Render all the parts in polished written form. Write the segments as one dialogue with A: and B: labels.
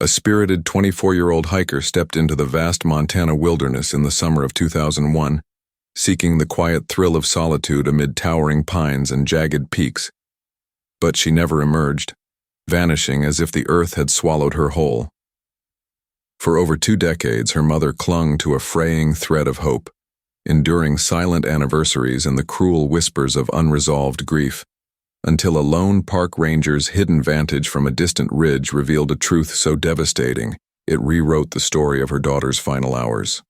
A: A spirited 24-year-old hiker stepped into the vast Montana wilderness in the summer of 2001, seeking the quiet thrill of solitude amid towering pines and jagged peaks. But she never emerged, vanishing as if the earth had swallowed her whole. For over 2 decades, her mother clung to a fraying thread of hope, enduring silent anniversaries and the cruel whispers of unresolved grief, until a lone park ranger's hidden vantage from a distant ridge revealed a truth so devastating it rewrote the story of her daughter's final hours.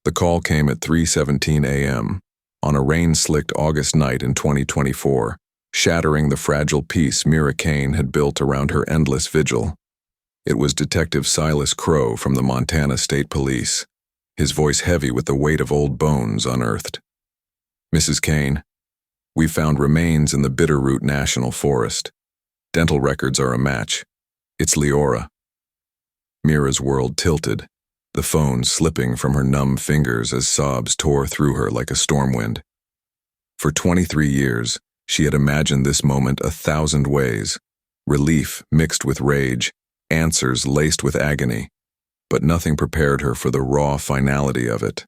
A: The call came at 3:17 a.m. on a rain-slicked August night in 2024, shattering the fragile peace Liora Kane had built around her endless vigil. It was Detective Silas Crow from the Montana State Police, his voice heavy with the weight of old bones unearthed. "Mrs. Kane, we found remains in the Bitterroot National Forest. Dental records are a match. It's Leora." Mira's world tilted, the phone slipping from her numb fingers as sobs tore through her like a storm wind. For 23 years, she had imagined this moment 1,000 ways, relief mixed with rage, answers laced with agony, but nothing prepared her for the raw finality of it.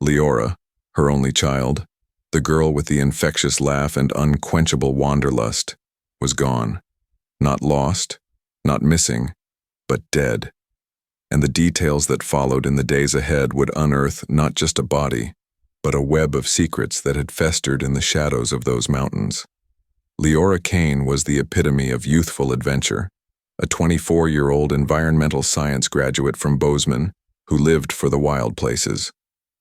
A: Leora, her only child, the girl with the infectious laugh and unquenchable wanderlust, was gone. Not lost, not missing, but dead. And the details that followed in the days ahead would unearth not just a body, but a web of secrets that had festered in the shadows of those mountains. Liora Kane was the epitome of youthful adventure, a 24-year-old environmental science graduate from Bozeman who lived for the wild places.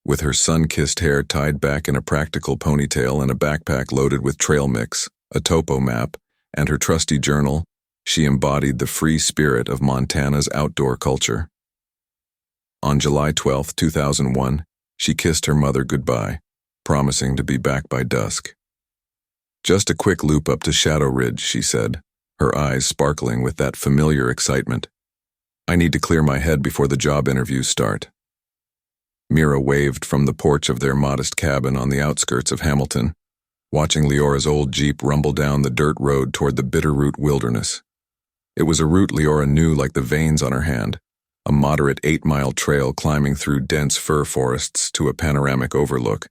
A: With her sun-kissed hair tied back in a practical ponytail and a backpack loaded with trail mix, a topo map, and her trusty journal, she embodied the free spirit of Montana's outdoor culture. On July 12, 2001, she kissed her mother goodbye, promising to be back by dusk. "Just a quick loop up to Shadow Ridge," she said, her eyes sparkling with that familiar excitement. "I need to clear my head before the job interviews start." Mira waved from the porch of their modest cabin on the outskirts of Hamilton, watching Leora's old Jeep rumble down the dirt road toward the Bitterroot wilderness. It was a route Leora knew like the veins on her hand, a moderate 8-mile trail climbing through dense fir forests to a panoramic overlook,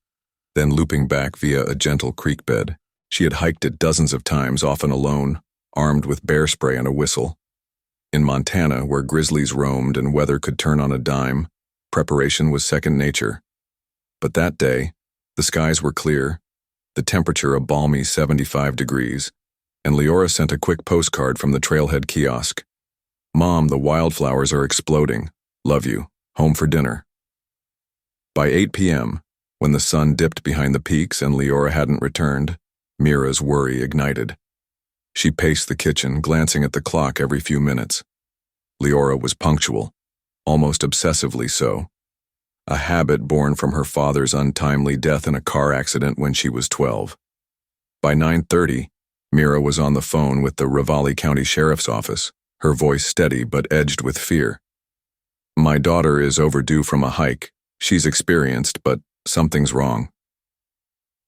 A: then looping back via a gentle creek bed. She had hiked it dozens of times, often alone, armed with bear spray and a whistle. In Montana, where grizzlies roamed and weather could turn on a dime, preparation was second nature. But that day, the skies were clear, the temperature a balmy 75 degrees, and Leora sent a quick postcard from the trailhead kiosk. "Mom, the wildflowers are exploding. Love you. Home for dinner." By 8 p.m., when the sun dipped behind the peaks and Leora hadn't returned, Mira's worry ignited. She paced the kitchen, glancing at the clock every few minutes. Leora was punctual, almost obsessively so, a habit born from her father's untimely death in a car accident when she was 12. By 9:30, Mira was on the phone with the Ravalli County Sheriff's Office, her voice steady but edged with fear. "My daughter is overdue from a hike. She's experienced, but something's wrong."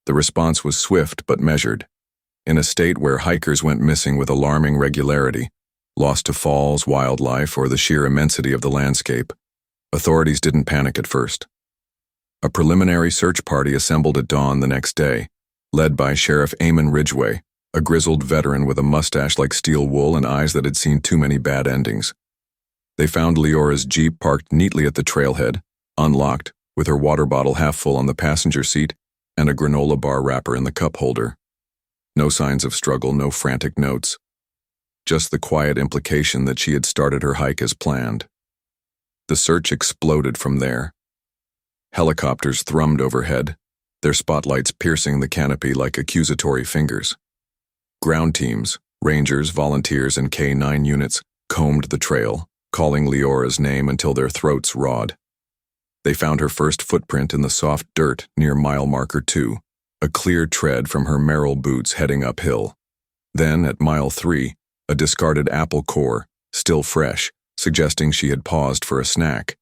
A: The response was swift but measured. In a state where hikers went missing with alarming regularity, lost to falls, wildlife, or the sheer immensity of the landscape, authorities didn't panic at first. A preliminary search party assembled at dawn the next day, led by Sheriff Eamon Ridgway, a grizzled veteran with a mustache like steel wool and eyes that had seen too many bad endings. They found Leora's Jeep parked neatly at the trailhead, unlocked, with her water bottle half full on the passenger seat and a granola bar wrapper in the cup holder. No signs of struggle, no frantic notes. Just the quiet implication that she had started her hike as planned. The search exploded from there. Helicopters thrummed overhead, their spotlights piercing the canopy like accusatory fingers. Ground teams, rangers, volunteers, and K-9 units combed the trail, calling Leora's name until their throats rawed. They found her first footprint in the soft dirt near mile marker 2, a clear tread from her Merrill boots heading uphill. Then, at mile 3, a discarded apple core, still fresh, suggesting she had paused for a snack.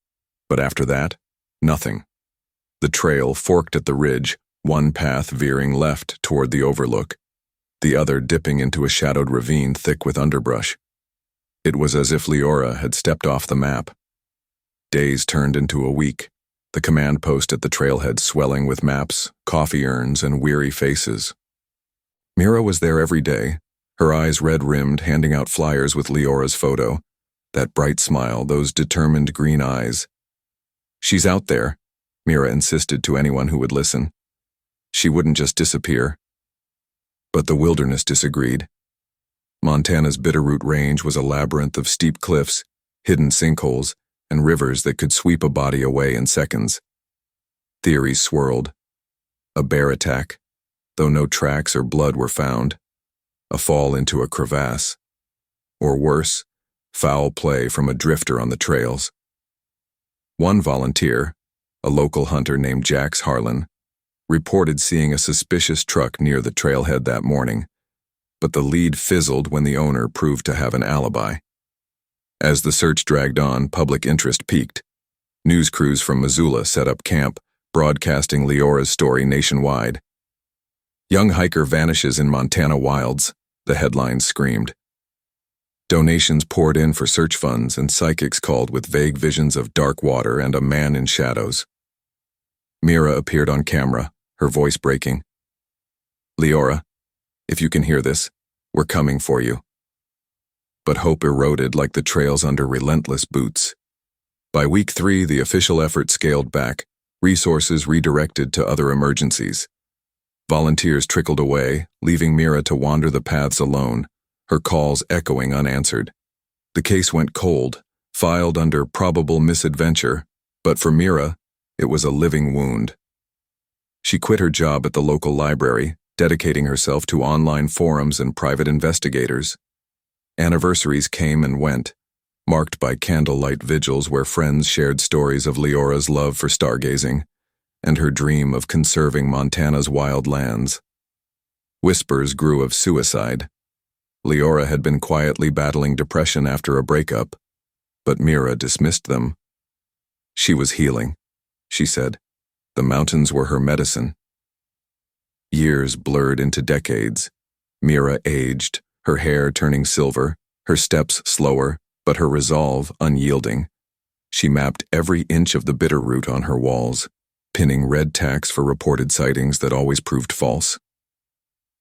A: But after that, nothing. The trail forked at the ridge, one path veering left toward the overlook, the other dipping into a shadowed ravine thick with underbrush. It was as if Leora had stepped off the map. Days turned into a week, the command post at the trailhead swelling with maps, coffee urns, and weary faces. Mira was there every day, her eyes red-rimmed, handing out flyers with Leora's photo. That bright smile, those determined green eyes. "She's out there," Mira insisted to anyone who would listen. "She wouldn't just disappear." But the wilderness disagreed. Montana's Bitterroot Range was a labyrinth of steep cliffs, hidden sinkholes, and rivers that could sweep a body away in seconds. Theories swirled. A bear attack, though no tracks or blood were found. A fall into a crevasse. Or worse, foul play from a drifter on the trails. One volunteer, a local hunter named Jax Harlan, reported seeing a suspicious truck near the trailhead that morning, but the lead fizzled when the owner proved to have an alibi. As the search dragged on, public interest peaked. News crews from Missoula set up camp, broadcasting Leora's story nationwide. "Young hiker vanishes in Montana wilds," the headlines screamed. Donations poured in for search funds, and psychics called with vague visions of dark water and a man in shadows. Mira appeared on camera, her voice breaking. "Leora, if you can hear this, we're coming for you." But hope eroded like the trails under relentless boots. By week 3, the official effort scaled back, resources redirected to other emergencies. Volunteers trickled away, leaving Mira to wander the paths alone, her calls echoing unanswered. The case went cold, filed under probable misadventure, but for Mira, it was a living wound. She quit her job at the local library, dedicating herself to online forums and private investigators. Anniversaries came and went, marked by candlelight vigils where friends shared stories of Leora's love for stargazing and her dream of conserving Montana's wild lands. Whispers grew of suicide. Leora had been quietly battling depression after a breakup, but Mira dismissed them. She was healing, she said. The mountains were her medicine. Years blurred into decades. Mira aged, her hair turning silver, her steps slower, but her resolve unyielding. She mapped every inch of the Bitterroot on her walls, pinning red tacks for reported sightings that always proved false.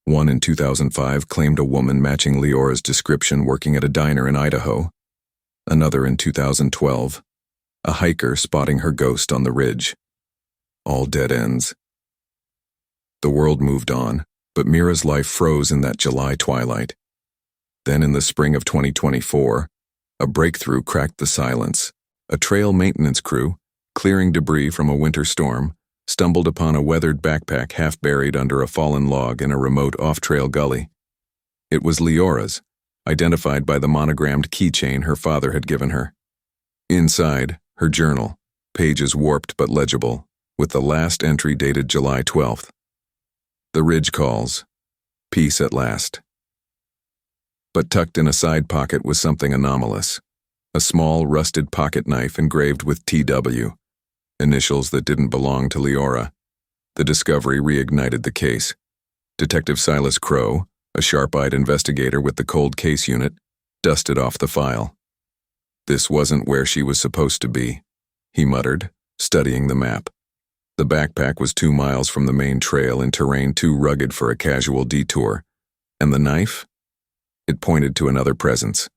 A: One in 2005 claimed a woman matching Leora's description working at a diner in Idaho. Another in 2012, a hiker spotting her ghost on the ridge. All dead ends. The world moved on, but Mira's life froze in that July twilight. Then in the spring of 2024, a breakthrough cracked the silence. A trail maintenance crew, clearing debris from a winter storm, stumbled upon a weathered backpack half buried under a fallen log in a remote off-trail gully. It was Leora's, identified by the monogrammed keychain her father had given her. Inside, her journal, pages warped but legible, with the last entry dated July 12th. "The ridge calls. Peace at last." But tucked in a side pocket was something anomalous. A small, rusted pocket knife engraved with TW, initials that didn't belong to Leora. The discovery reignited the case. Detective Silas Crow, a sharp-eyed investigator with the cold case unit, dusted off the file. "This wasn't where she was supposed to be," he muttered, studying the map. The backpack was 2 miles from the main trail in terrain too rugged for a casual detour. And the knife? It pointed to another presence.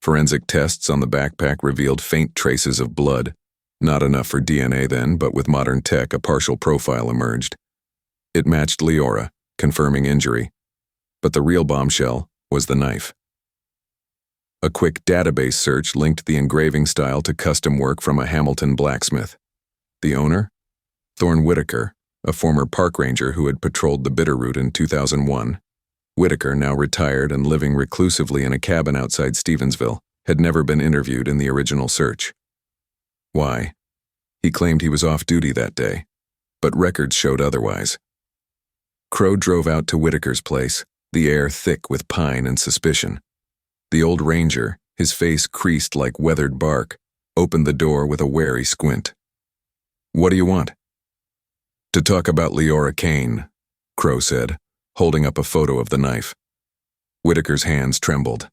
A: Forensic tests on the backpack revealed faint traces of blood. Not enough for DNA then, but with modern tech, a partial profile emerged. It matched Leora, confirming injury. But the real bombshell was the knife. A quick database search linked the engraving style to custom work from a Hamilton blacksmith. The owner? Thorne Whitaker, a former park ranger who had patrolled the Bitterroot in 2001. Whitaker, now retired and living reclusively in a cabin outside Stevensville, had never been interviewed in the original search. Why? He claimed he was off duty that day, but records showed otherwise. Crow drove out to Whitaker's place, the air thick with pine and suspicion. The old ranger, his face creased like weathered bark, opened the door with a wary squint. "What do you want?" "To talk about Liora Kane," Crow said, holding up a photo of the knife. Whitaker's hands trembled.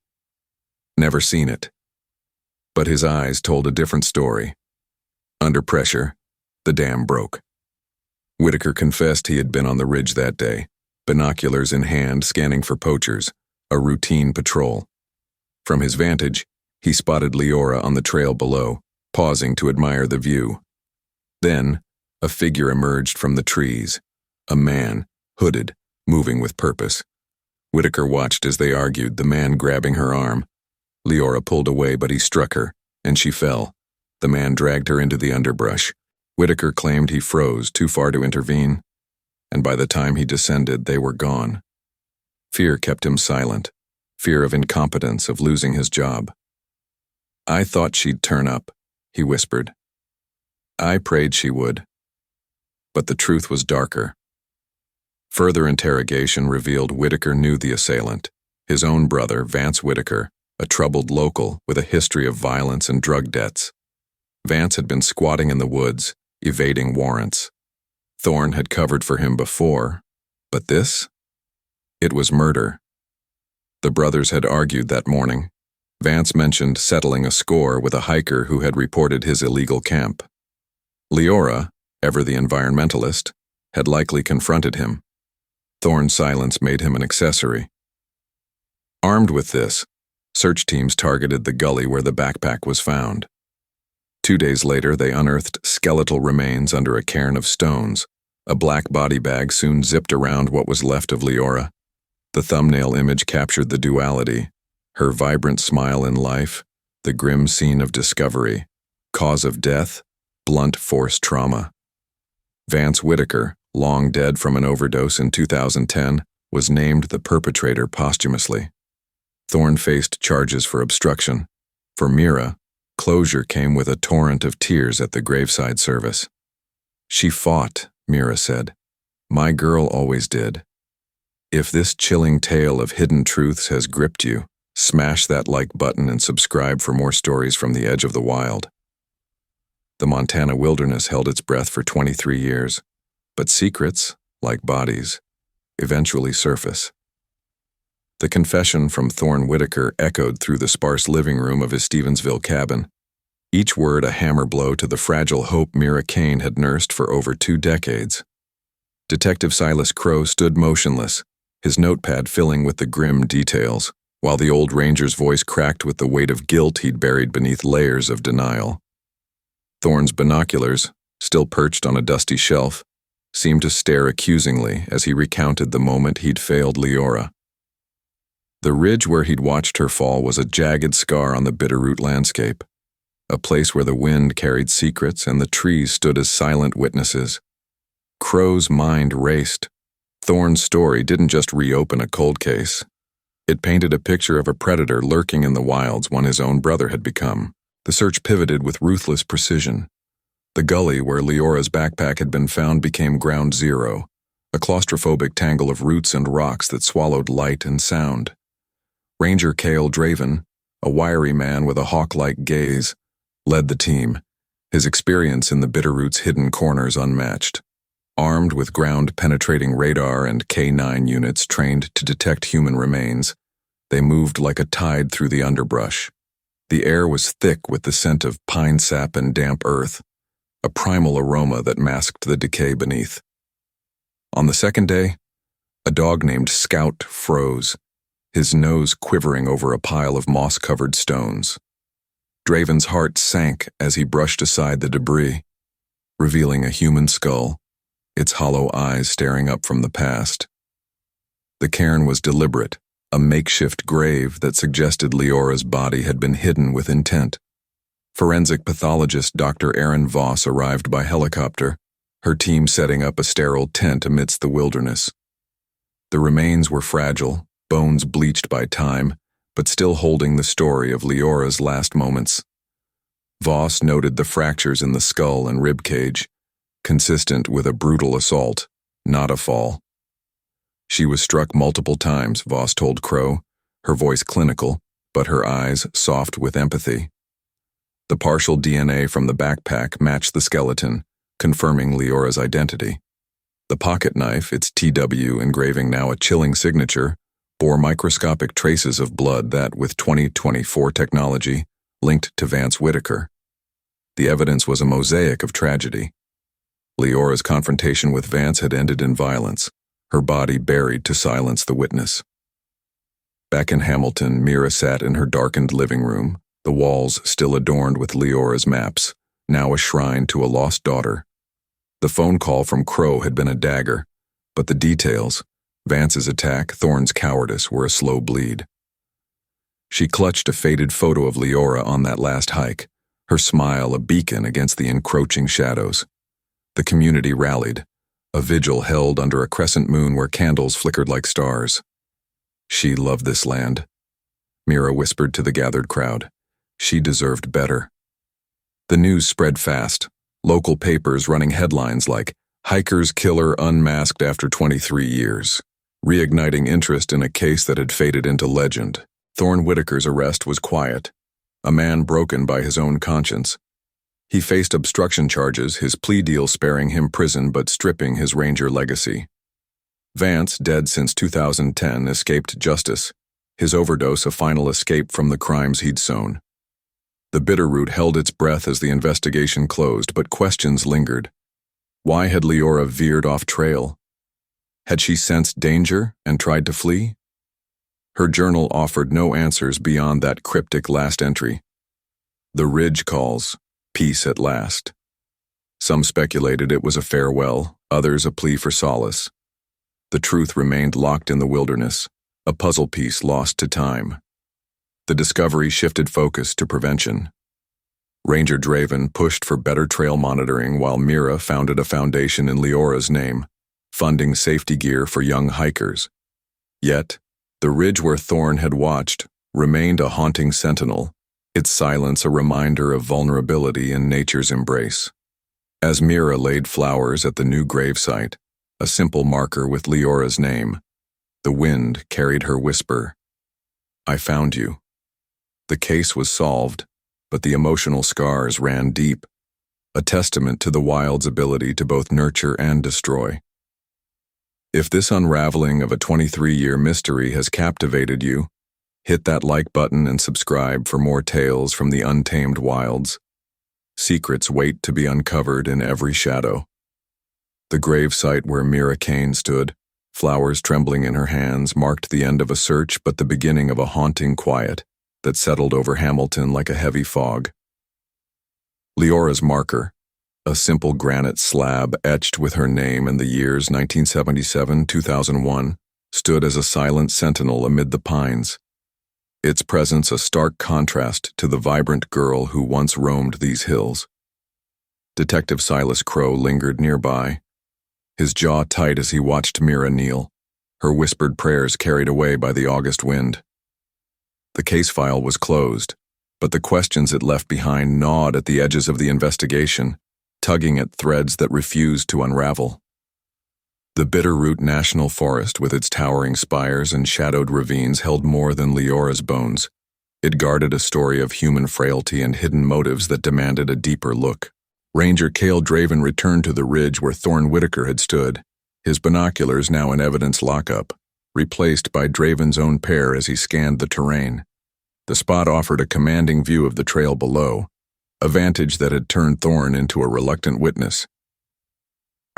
A: "Never seen it," But his eyes told a different story. Under pressure, the dam broke. Whitaker confessed he had been on the ridge that day, binoculars in hand scanning for poachers, a routine patrol. From his vantage, he spotted Leora on the trail below, pausing to admire the view. Then, a figure emerged from the trees, a man, hooded, moving with purpose. Whitaker watched as they argued, the man grabbing her arm. Leora pulled away, but he struck her, and she fell. The man dragged her into the underbrush. Whitaker claimed he froze, too far to intervene, and by the time he descended, they were gone. Fear kept him silent, fear of incompetence, of losing his job. "I thought she'd turn up," he whispered. "I prayed she would." But the truth was darker. Further interrogation revealed Whitaker knew the assailant, his own brother, Vance Whitaker, a troubled local with a history of violence and drug debts. Vance had been squatting in the woods, evading warrants. Thorne had covered for him before, but this? It was murder. The brothers had argued that morning. Vance mentioned settling a score with a hiker who had reported his illegal camp. Leora, ever the environmentalist, had likely confronted him. Thorne's silence made him an accessory. Armed with this, search teams targeted the gully where the backpack was found. 2 days later, they unearthed skeletal remains under a cairn of stones. A black body bag soon zipped around what was left of Leora. The thumbnail image captured the duality, her vibrant smile in life, the grim scene of discovery, cause of death, blunt force trauma. Vance Whitaker, long dead from an overdose in 2010, was named the perpetrator posthumously. Thorne faced charges for obstruction. For Mira, closure came with a torrent of tears at the graveside service. "She fought," Mira said. "My girl always did." If this chilling tale of hidden truths has gripped you, smash that like button and subscribe for more stories from the edge of the wild. The Montana wilderness held its breath for 23 years, but secrets, like bodies, eventually surface. The confession from Thorne Whitaker echoed through the sparse living room of his Stevensville cabin, each word a hammer blow to the fragile hope Liora Kane had nursed for over 2 decades. Detective Silas Crow stood motionless, his notepad filling with the grim details, while the old ranger's voice cracked with the weight of guilt he'd buried beneath layers of denial. Thorne's binoculars, still perched on a dusty shelf, seemed to stare accusingly as he recounted the moment he'd failed Leora. The ridge where he'd watched her fall was a jagged scar on the Bitterroot landscape, a place where the wind carried secrets and the trees stood as silent witnesses. Crow's mind raced. Thorne's story didn't just reopen a cold case. It painted a picture of a predator lurking in the wilds one his own brother had become. The search pivoted with ruthless precision. The gully where Leora's backpack had been found became ground zero, a claustrophobic tangle of roots and rocks that swallowed light and sound. Ranger Cale Draven, a wiry man with a hawk-like gaze, led the team, his experience in the Bitterroot's hidden corners unmatched. Armed with ground-penetrating radar and K9 units trained to detect human remains, they moved like a tide through the underbrush. The air was thick with the scent of pine sap and damp earth, a primal aroma that masked the decay beneath. On the second day, a dog named Scout froze, his nose quivering over a pile of moss-covered stones. Draven's heart sank as he brushed aside the debris, revealing a human skull, its hollow eyes staring up from the past. The cairn was deliberate, a makeshift grave that suggested Leora's body had been hidden with intent. Forensic pathologist Dr. Aaron Voss arrived by helicopter, her team setting up a sterile tent amidst the wilderness. The remains were fragile, bones bleached by time, but still holding the story of Leora's last moments. Voss noted the fractures in the skull and rib cage, consistent with a brutal assault, not a fall. She was struck multiple times, Voss told Crow, her voice clinical, but her eyes soft with empathy. The partial DNA from the backpack matched the skeleton, confirming Leora's identity. The pocket knife, its TW engraving now a chilling signature, bore microscopic traces of blood that, with 2024 technology, linked to Vance Whitaker. The evidence was a mosaic of tragedy. Leora's confrontation with Vance had ended in violence, her body buried to silence the witness. Back in Hamilton, Mira sat in her darkened living room, the walls still adorned with Leora's maps, now a shrine to a lost daughter. The phone call from Crow had been a dagger, but the details, Vance's attack, Thorne's cowardice, were a slow bleed. She clutched a faded photo of Leora on that last hike, her smile a beacon against the encroaching shadows. The community rallied, a vigil held under a crescent moon where candles flickered like stars. She loved this land. Mira whispered to the gathered crowd. She deserved better. The news spread fast, local papers running headlines like, "Hiker's Killer Unmasked After 23 Years," reigniting interest in a case that had faded into legend. Thorne Whitaker's arrest was quiet, a man broken by his own conscience. He faced obstruction charges, his plea deal sparing him prison but stripping his ranger legacy. Vance, dead since 2010, escaped justice, his overdose a final escape from the crimes he'd sown. The Bitterroot held its breath as the investigation closed, but questions lingered. Why had Leora veered off trail? Had she sensed danger and tried to flee? Her journal offered no answers beyond that cryptic last entry. The ridge calls, peace at last. Some speculated it was a farewell, others a plea for solace. The truth remained locked in the wilderness, a puzzle piece lost to time. The discovery shifted focus to prevention. Ranger Draven pushed for better trail monitoring while Mira founded a foundation in Leora's name, funding safety gear for young hikers. Yet, the ridge where Thorne had watched remained a haunting sentinel, its silence a reminder of vulnerability in nature's embrace. As Mira laid flowers at the new gravesite, a simple marker with Leora's name, the wind carried her whisper, "I found you." The case was solved, but the emotional scars ran deep, a testament to the wild's ability to both nurture and destroy. If this unraveling of a 23-year mystery has captivated you, hit that like button and subscribe for more tales from the untamed wilds. Secrets wait to be uncovered in every shadow. The gravesite where Liora Kane stood, flowers trembling in her hands, marked the end of a search but the beginning of a haunting quiet that settled over Hamilton like a heavy fog. Leora's marker, a simple granite slab etched with her name and the years 1977-2001, stood as a silent sentinel amid the pines, its presence a stark contrast to the vibrant girl who once roamed these hills. Detective Silas Crow lingered nearby, his jaw tight as he watched Mira kneel, her whispered prayers carried away by the August wind. The case file was closed, but the questions it left behind gnawed at the edges of the investigation, tugging at threads that refused to unravel. The Bitterroot National Forest, with its towering spires and shadowed ravines, held more than Leora's bones. It guarded a story of human frailty and hidden motives that demanded a deeper look. Ranger Cale Draven returned to the ridge where Thorne Whitaker had stood, his binoculars now in evidence lockup, replaced by Draven's own pair as he scanned the terrain. The spot offered a commanding view of the trail below, a vantage that had turned Thorne into a reluctant witness.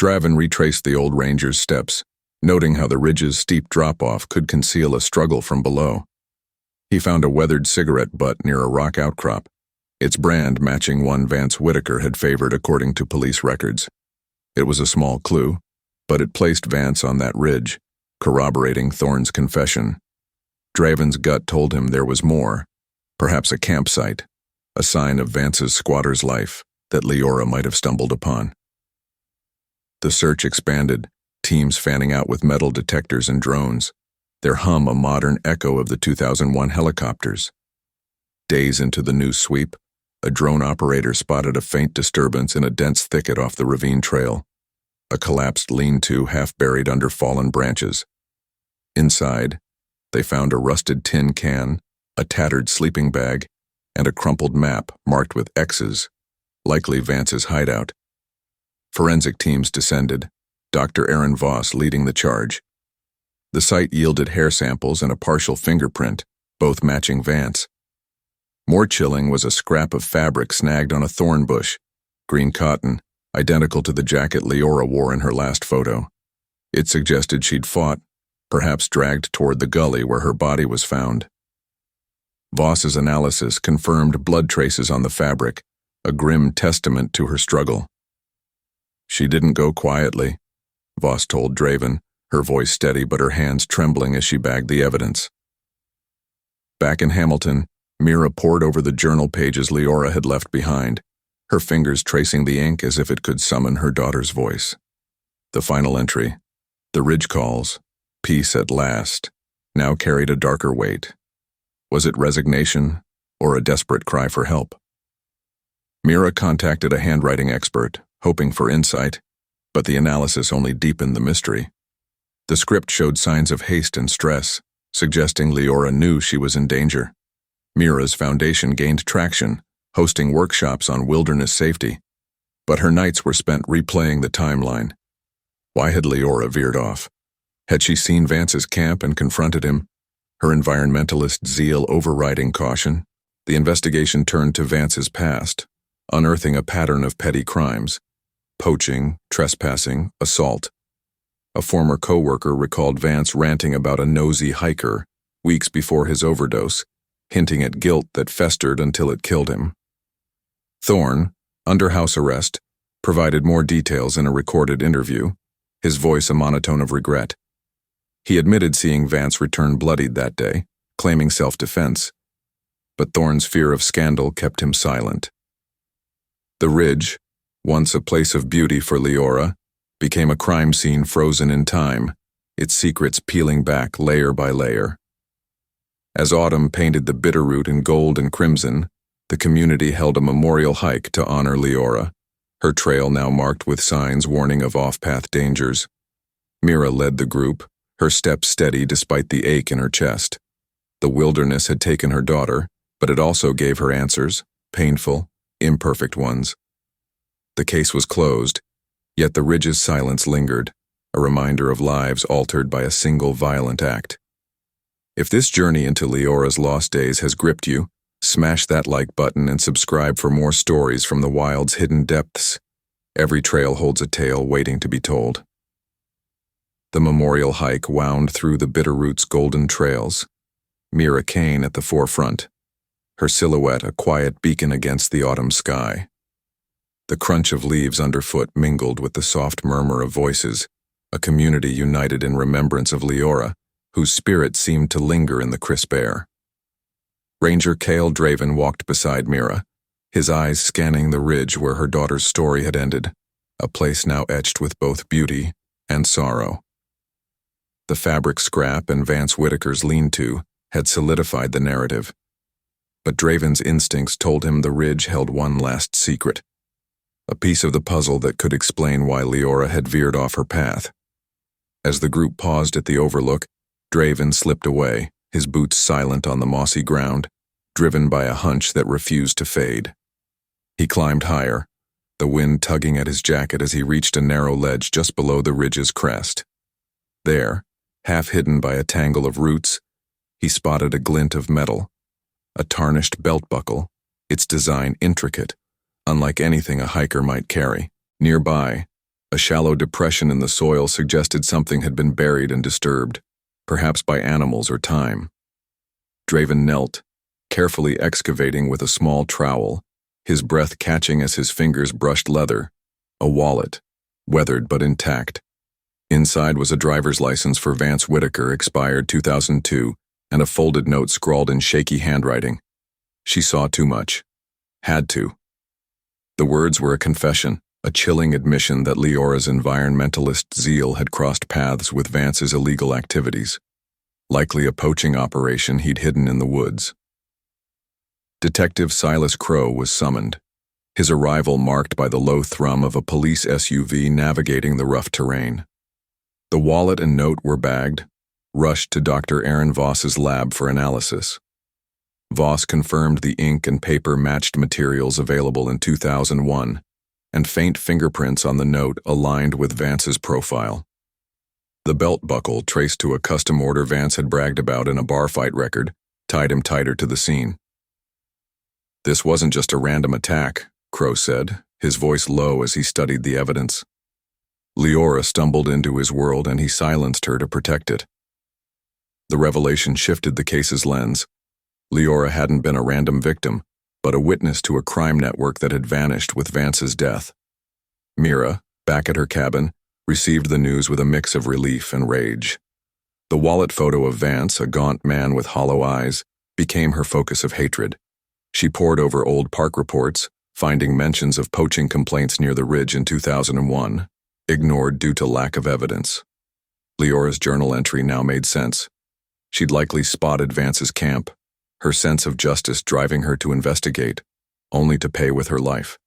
A: Draven retraced the old ranger's steps, noting how the ridge's steep drop-off could conceal a struggle from below. He found a weathered cigarette butt near a rock outcrop, its brand matching one Vance Whitaker had favored according to police records. It was a small clue, but it placed Vance on that ridge, corroborating Thorne's confession. Draven's gut told him there was more, perhaps a campsite, a sign of Vance's squatter's life that Leora might have stumbled upon. The search expanded, teams fanning out with metal detectors and drones, their hum a modern echo of the 2001 helicopters. Days into the new sweep, a drone operator spotted a faint disturbance in a dense thicket off the ravine trail, a collapsed lean-to half buried under fallen branches. Inside, they found a rusted tin can, a tattered sleeping bag, and a crumpled map marked with X's, likely Vance's hideout. Forensic teams descended, Dr. Aaron Voss leading the charge. The site yielded hair samples and a partial fingerprint, both matching Vance. More chilling was a scrap of fabric snagged on a thorn bush, green cotton, identical to the jacket Leora wore in her last photo. It suggested she'd fought, perhaps dragged toward the gully where her body was found. Voss's analysis confirmed blood traces on the fabric, a grim testament to her struggle. She didn't go quietly, Voss told Draven, her voice steady but her hands trembling as she bagged the evidence. Back in Hamilton, Mira pored over the journal pages Leora had left behind, her fingers tracing the ink as if it could summon her daughter's voice. The final entry, "The ridge calls, peace at last," now carried a darker weight. Was it resignation or a desperate cry for help? Mira contacted a handwriting expert, hoping for insight, but the analysis only deepened the mystery. The script showed signs of haste and stress, suggesting Leora knew she was in danger. Mira's foundation gained traction, hosting workshops on wilderness safety, but her nights were spent replaying the timeline. Why had Leora veered off? Had she seen Vance's camp and confronted him, her environmentalist zeal overriding caution? The investigation turned to Vance's past, unearthing a pattern of petty crimes: poaching, trespassing, assault. A former co-worker recalled Vance ranting about a nosy hiker weeks before his overdose, hinting at guilt that festered until it killed him. Thorne, under house arrest, provided more details in a recorded interview, his voice a monotone of regret. He admitted seeing Vance return bloodied that day, claiming self-defense, but Thorne's fear of scandal kept him silent. The ridge, once a place of beauty for Leora, became a crime scene frozen in time, its secrets peeling back layer by layer. As autumn painted the Bitterroot in gold and crimson, the community held a memorial hike to honor Leora, her trail now marked with signs warning of off-path dangers. Mira led the group, her steps steady despite the ache in her chest. The wilderness had taken her daughter, but it also gave her answers, painful, imperfect ones. The case was closed, yet the ridge's silence lingered, a reminder of lives altered by a single violent act. If this journey into Leora's lost days has gripped you, smash that like button and subscribe for more stories from the wild's hidden depths. Every trail holds a tale waiting to be told. The memorial hike wound through the Bitterroot's golden trails, Liora Kane at the forefront, her silhouette a quiet beacon against the autumn sky. The crunch of leaves underfoot mingled with the soft murmur of voices, a community united in remembrance of Leora, whose spirit seemed to linger in the crisp air. Ranger Cale Draven walked beside Mira, his eyes scanning the ridge where her daughter's story had ended, a place now etched with both beauty and sorrow. The fabric scrap and Vance Whitaker's lean-to had solidified the narrative, but Draven's instincts told him the ridge held one last secret, a piece of the puzzle that could explain why Leora had veered off her path. As the group paused at the overlook, Draven slipped away, his boots silent on the mossy ground, driven by a hunch that refused to fade. He climbed higher, the wind tugging at his jacket as he reached a narrow ledge just below the ridge's crest. There, half hidden by a tangle of roots, he spotted a glint of metal, a tarnished belt buckle, its design intricate, unlike anything a hiker might carry. Nearby, a shallow depression in the soil suggested something had been buried and disturbed, perhaps by animals or time. Draven knelt, carefully excavating with a small trowel, his breath catching as his fingers brushed leather. A wallet, weathered but intact. Inside was a driver's license for Vance Whitaker, expired 2002, and a folded note scrawled in shaky handwriting. She saw too much. Had to. The words were a confession, a chilling admission that Leora's environmentalist zeal had crossed paths with Vance's illegal activities. Likely a poaching operation he'd hidden in the woods. Detective Silas Crow was summoned, his arrival marked by the low thrum of a police SUV navigating the rough terrain. The wallet and note were bagged, rushed to Dr. Aaron Voss's lab for analysis. Voss confirmed the ink and paper matched materials available in 2001, and faint fingerprints on the note aligned with Vance's profile. The belt buckle, traced to a custom order Vance had bragged about in a bar fight record, tied him tighter to the scene. "This wasn't just a random attack," Crow said, his voice low as he studied the evidence. Leora stumbled into his world and he silenced her to protect it. The revelation shifted the case's lens. Leora hadn't been a random victim, but a witness to a crime network that had vanished with Vance's death. Mira, back at her cabin, received the news with a mix of relief and rage. The wallet photo of Vance, a gaunt man with hollow eyes, became her focus of hatred. She pored over old park reports, finding mentions of poaching complaints near the ridge in 2001, ignored due to lack of evidence. Leora's journal entry now made sense. She'd likely spotted Vance's camp, her sense of justice driving her to investigate, only to pay with her life.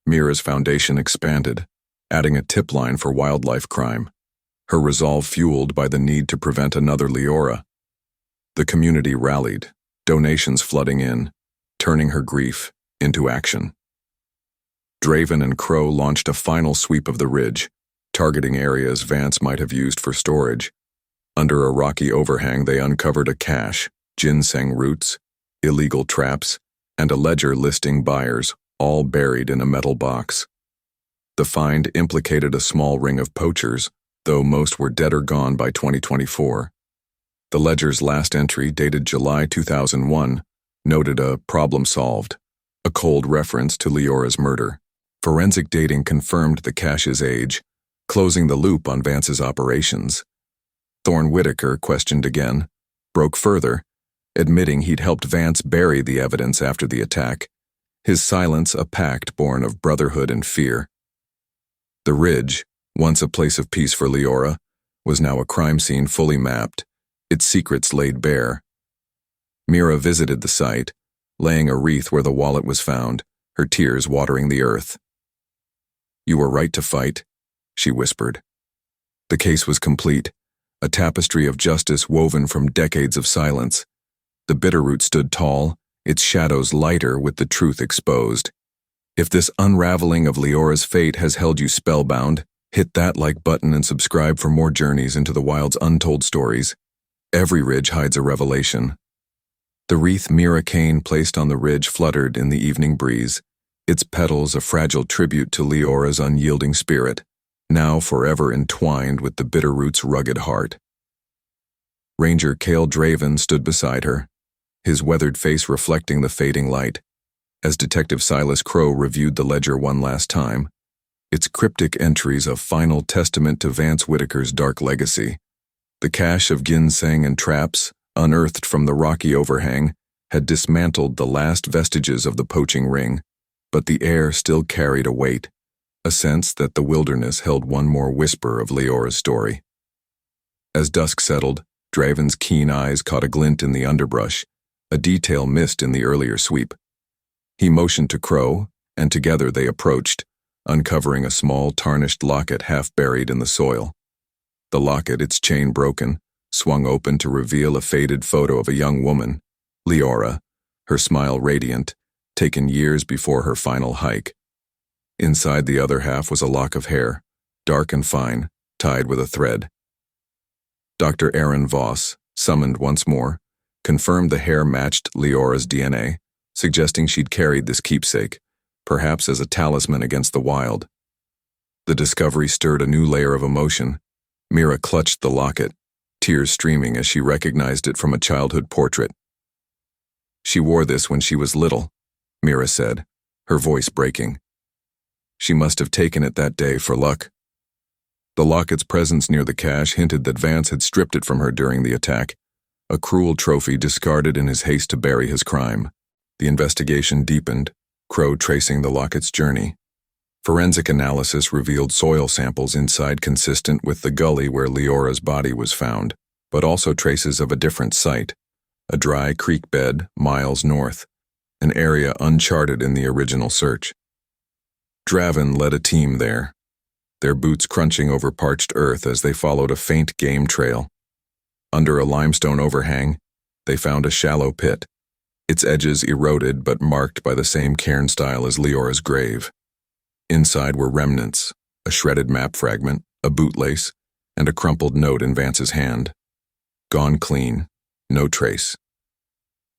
A: Mira's foundation expanded, adding a tip line for wildlife crime, her resolve fueled by the need to prevent another Leora. The community rallied, donations flooding in, turning her grief into action. Draven and Crow launched a final sweep of the ridge, targeting areas Vance might have used for storage. Under a rocky overhang, they uncovered a cache, ginseng roots, illegal traps, and a ledger listing buyers, all buried in a metal box. The find implicated a small ring of poachers, though most were dead or gone by 2024. The ledger's last entry, dated July 2001, noted a problem solved, a cold reference to Leora's murder. Forensic dating confirmed the cache's age, closing the loop on Vance's operations. Thorne Whitaker, questioned again, broke further, admitting he'd helped Vance bury the evidence after the attack, his silence a pact born of brotherhood and fear. The ridge, once a place of peace for Leora, was now a crime scene fully mapped, its secrets laid bare. Mira visited the site, laying a wreath where the wallet was found, her tears watering the earth. "You were right to fight," she whispered. The case was complete, a tapestry of justice woven from decades of silence. The Bitterroot stood tall, its shadows lighter with the truth exposed. If this unraveling of Leora's fate has held you spellbound, hit that like button and subscribe for more journeys into the wild's untold stories. Every ridge hides a revelation. The wreath Liora Kane placed on the ridge fluttered in the evening breeze, its petals a fragile tribute to Leora's unyielding spirit, now forever entwined with the Bitterroot's rugged heart. Ranger Cale Draven stood beside her, his weathered face reflecting the fading light. As Detective Silas Crow reviewed the ledger one last time, its cryptic entries a final testament to Vance Whitaker's dark legacy. The cache of ginseng and traps, unearthed from the rocky overhang, had dismantled the last vestiges of the poaching ring, but the air still carried a weight, a sense that the wilderness held one more whisper of Leora's story. As dusk settled, Draven's keen eyes caught a glint in the underbrush, a detail missed in the earlier sweep. He motioned to Crow, and together they approached, uncovering a small tarnished locket half buried in the soil. The locket, its chain broken, swung open to reveal a faded photo of a young woman, Leora, her smile radiant, taken years before her final hike. Inside the other half was a lock of hair, dark and fine, tied with a thread. Dr. Aaron Voss, summoned once more, confirmed the hair matched Leora's DNA, suggesting she'd carried this keepsake, perhaps as a talisman against the wild. The discovery stirred a new layer of emotion. Mira clutched the locket, tears streaming as she recognized it from a childhood portrait. "She wore this when she was little," Mira said, her voice breaking. "She must have taken it that day for luck." The locket's presence near the cache hinted that Vance had stripped it from her during the attack, a cruel trophy discarded in his haste to bury his crime. The investigation deepened, Crow tracing the locket's journey. Forensic analysis revealed soil samples inside consistent with the gully where Leora's body was found, but also traces of a different site, a dry creek bed miles north, an area uncharted in the original search. Draven led a team there, their boots crunching over parched earth as they followed a faint game trail. Under a limestone overhang, they found a shallow pit, its edges eroded but marked by the same cairn style as Leora's grave. Inside were remnants, a shredded map fragment, a bootlace, and a crumpled note in Vance's hand. Gone clean, no trace.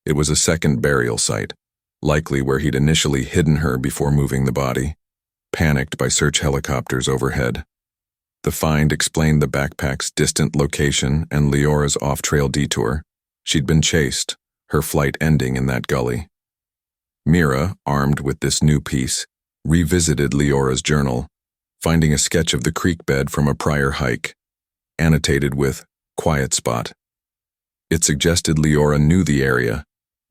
A: It was a second burial site, likely where he'd initially hidden her before moving the body, panicked by search helicopters overhead. The find explained the backpack's distant location and Leora's off-trail detour. She'd been chased, her flight ending in that gully. Mira, armed with this new piece, revisited Leora's journal, finding a sketch of the creek bed from a prior hike, annotated with "quiet spot." It suggested Leora knew the area,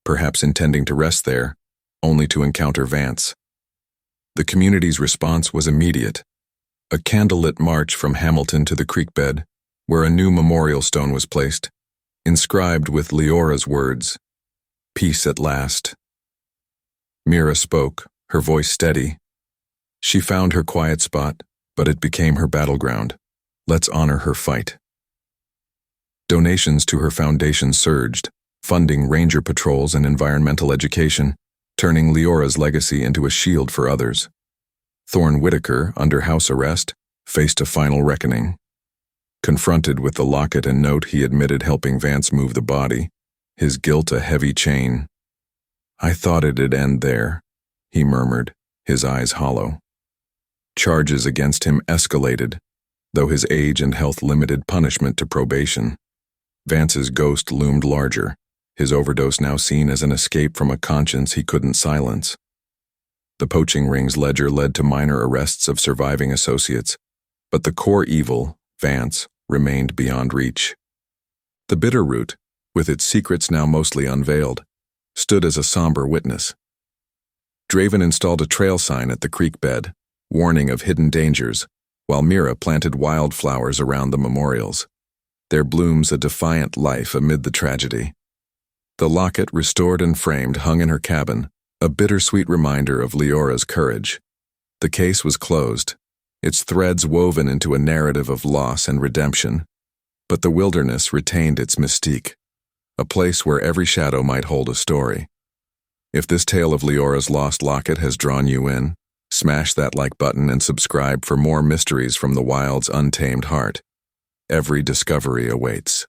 A: perhaps intending to rest there, only to encounter Vance. The community's response was immediate. A candlelit march from Hamilton to the creek bed, where a new memorial stone was placed, inscribed with Leora's words, "Peace at last." Mira spoke, her voice steady. She found her quiet spot, but it became her battleground. Let's honor her fight. Donations to her foundation surged, funding ranger patrols and environmental education, turning Leora's legacy into a shield for others. Thorne Whitaker, under house arrest, faced a final reckoning. Confronted with the locket and note he admitted helping Vance move the body, his guilt a heavy chain. "I thought it'd end there," he murmured, his eyes hollow. Charges against him escalated, though his age and health limited punishment to probation. Vance's ghost loomed larger, his overdose now seen as an escape from a conscience he couldn't silence. The poaching ring's ledger led to minor arrests of surviving associates, but the core evil, Vance, remained beyond reach. The Bitterroot, with its secrets now mostly unveiled, stood as a somber witness. Draven installed a trail sign at the creek bed, warning of hidden dangers, while Mira planted wildflowers around the memorials, their blooms a defiant life amid the tragedy. The locket, restored and framed, hung in her cabin, a bittersweet reminder of Leora's courage. The case was closed, its threads woven into a narrative of loss and redemption, but the wilderness retained its mystique, a place where every shadow might hold a story. If this tale of Leora's lost locket has drawn you in, smash that like button and subscribe for more mysteries from the wild's untamed heart. Every discovery awaits.